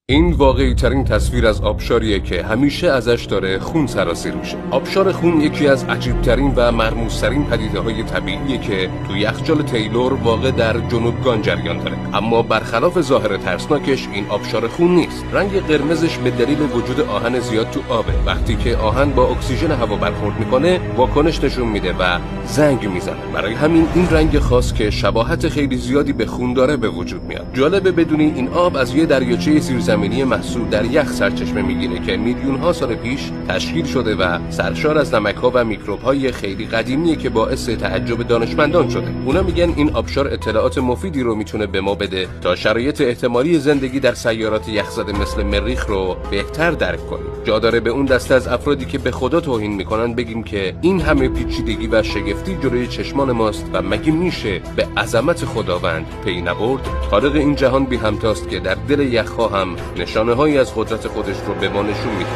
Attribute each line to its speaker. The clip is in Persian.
Speaker 1: این واقعی ترین تصویر از آبشاریه که همیشه ازش داره خون سرازیر میشه. آبشار خون یکی از عجیب ترین و مرموز ترین پدیده های طبیعیه که تو یخچال تیلور واقع در جنوبگان جریان داره. اما برخلاف ظاهر ترسناکش این آبشار خون نیست. رنگ قرمزش به دلیل وجود آهن زیاد تو آبه. وقتی که آهن با اکسیژن هوا برخورد میکنه واکنش نشون میده و زنگ میزنه. برای همین این رنگ خاص که شباهت خیلی زیادی به خون داره به وجود میاد. جالبه بدونی این آب از یه دریاچه زیرزمینی محصور در یخ سرچشمه میگیره که میلیون ها سال پیش تشکیل شده و سرشار از نمک‌ها و میکروب‌های خیلی قدیمیه که باعث تعجب دانشمندان شده. اونا میگن این آبشار اطلاعات مفیدی رو میتونه به ما بده تا شرایط احتمالی زندگی در سیارات یخزده مثل مریخ رو بهتر درک کنیم. جا داره به اون دسته از افرادی که به خدا توهین میکنن بگیم که این همه پیچیدگی و شگفتی جلوی چشمان ماست و مگه میشه به عظمت خداوند پی نبرد؟ خالق این جهان بی همتاست که در دل یخ‌ها هم نشانه‌هایی از قدرت خودش رو به ما نشون میده.